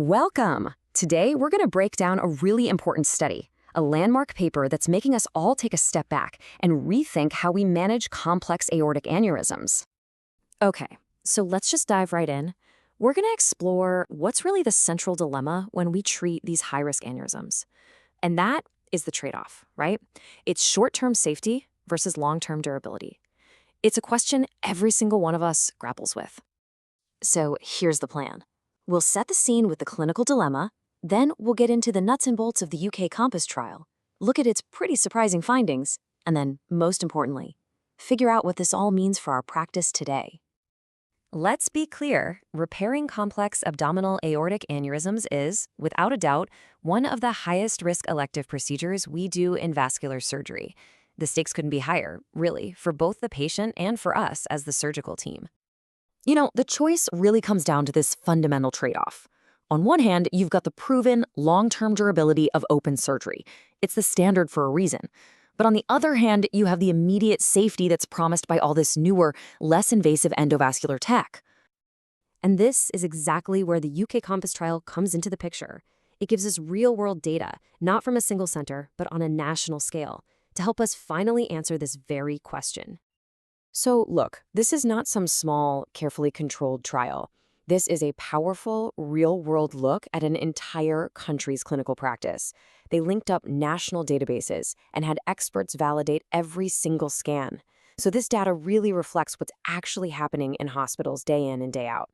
Welcome! Today, we're going to break down a really important study, a landmark paper that's making us all take a step back and rethink how we manage complex aortic aneurysms. Okay, so let's just dive right in. We're going to explore what's really the central dilemma when we treat these high-risk aneurysms. And that is the trade-off, right? It's short-term safety versus long-term durability. It's a question every single one of us grapples with. So here's the plan. We'll set the scene with the clinical dilemma, then we'll get into the nuts and bolts of the UK COMPASS trial, look at its pretty surprising findings, and then, most importantly, figure out what this all means for our practice today. Let's be clear, repairing complex abdominal aortic aneurysms is, without a doubt, one of the highest risk elective procedures we do in vascular surgery. The stakes couldn't be higher, really, for both the patient and for us as the surgical team. You know, the choice really comes down to this fundamental trade-off. On one hand, you've got the proven long-term durability of open surgery. It's the standard for a reason. But on the other hand, you have the immediate safety that's promised by all this newer, less invasive endovascular tech. And this is exactly where the UK COMPASS trial comes into the picture. It gives us real-world data, not from a single center, but on a national scale, to help us finally answer this very question. So look, this is not some small, carefully controlled trial. This is a powerful, real-world look at an entire country's clinical practice. They linked up national databases and had experts validate every single scan. So this data really reflects what's actually happening in hospitals day in and day out.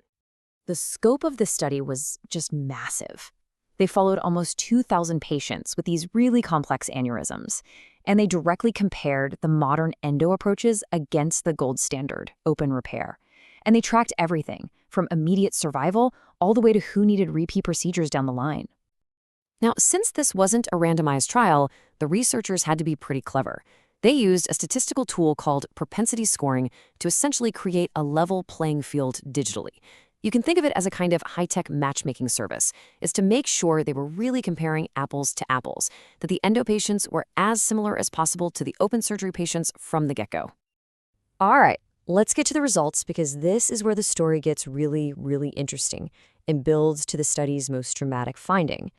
The scope of the study was just massive. They followed almost 2,000 patients with these really complex aneurysms, and they directly compared the modern endo approaches against the gold standard, open repair. And they tracked everything, from immediate survival all the way to who needed repeat procedures down the line. Now, since this wasn't a randomized trial, the researchers had to be pretty clever. They used a statistical tool called propensity scoring to essentially create a level playing field digitally. You can think of it as a kind of high-tech matchmaking service, is to make sure they were really comparing apples to apples, that the endo patients were as similar as possible to the open surgery patients from the get-go. All right, let's get to the results because this is where the story gets really, really interesting and builds to the study's most dramatic finding.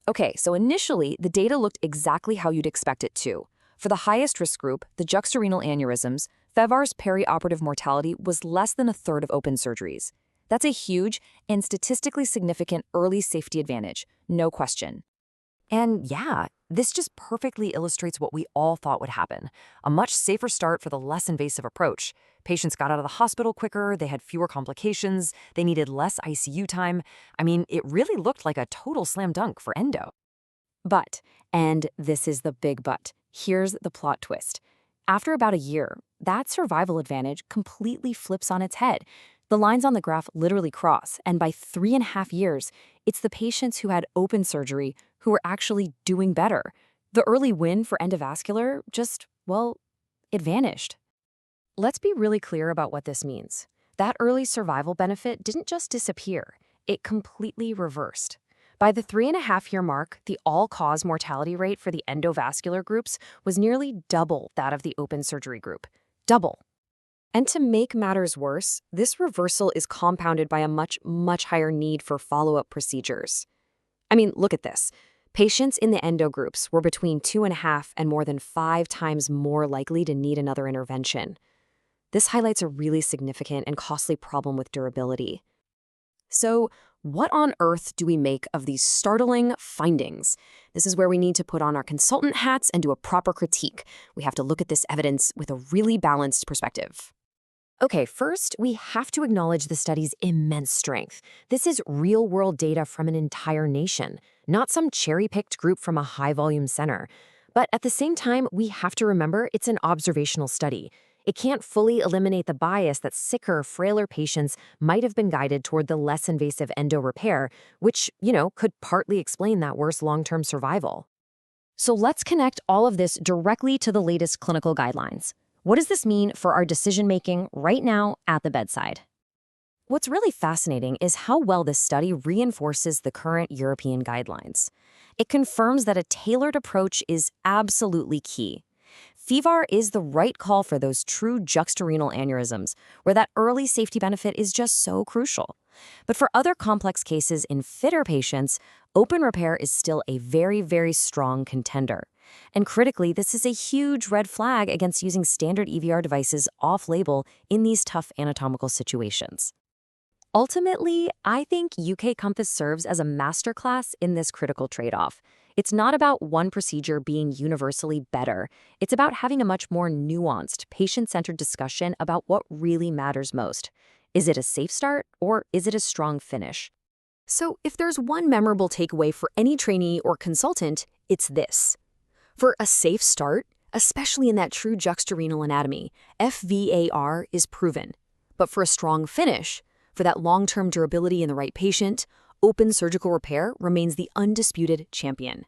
Okay, so initially, the data looked exactly how you'd expect it to. For the highest risk group, the juxtarenal aneurysms, FEVAR's peri-operative mortality was less than a third of open surgeries. That's a huge and statistically significant early safety advantage, no question. And yeah, this just perfectly illustrates what we all thought would happen. A much safer start for the less invasive approach. Patients got out of the hospital quicker, they had fewer complications, they needed less ICU time. I mean, it really looked like a total slam dunk for endo. But, and this is the big but, here's the plot twist. After about a year, that survival advantage completely flips on its head. The lines on the graph literally cross, and by 3.5 years, it's the patients who had open surgery who were actually doing better. The early win for endovascular just, well, it vanished. Let's be really clear about what this means. That early survival benefit didn't just disappear, it completely reversed. By the 3.5-year mark, the all-cause mortality rate for the endovascular groups was nearly double that of the open surgery group. Double. And to make matters worse, this reversal is compounded by a much higher need for follow-up procedures. I mean, look at this. Patients in the endo groups were between 2.5 and more than 5 times more likely to need another intervention. This highlights a really significant and costly problem with durability. So, what on earth do we make of these startling findings? This is where we need to put on our consultant hats and do a proper critique. We have to look at this evidence with a really balanced perspective. Okay, first, we have to acknowledge the study's immense strength. This is real-world data from an entire nation, not some cherry-picked group from a high-volume center. But at the same time, we have to remember it's an observational study. It can't fully eliminate the bias that sicker, frailer patients might have been guided toward the less invasive endo repair, which, could partly explain that worse long-term survival. So let's connect all of this directly to the latest clinical guidelines. What does this mean for our decision-making right now at the bedside? What's really fascinating is how well this study reinforces the current European guidelines. It confirms that a tailored approach is absolutely key. FEVAR is the right call for those true juxtarenal aneurysms, where that early safety benefit is just so crucial. But for other complex cases in fitter patients, open repair is still a very, very strong contender. And critically, this is a huge red flag against using standard EVR devices off-label in these tough anatomical situations. Ultimately, I think UK Compass serves as a masterclass in this critical trade-off. It's not about one procedure being universally better. It's about having a much more nuanced, patient-centered discussion about what really matters most. Is it a safe start, or is it a strong finish? So if there's one memorable takeaway for any trainee or consultant, it's this. For a safe start, especially in that true juxtarenal anatomy, FVAR is proven. But for a strong finish, for that long-term durability in the right patient, open surgical repair remains the undisputed champion.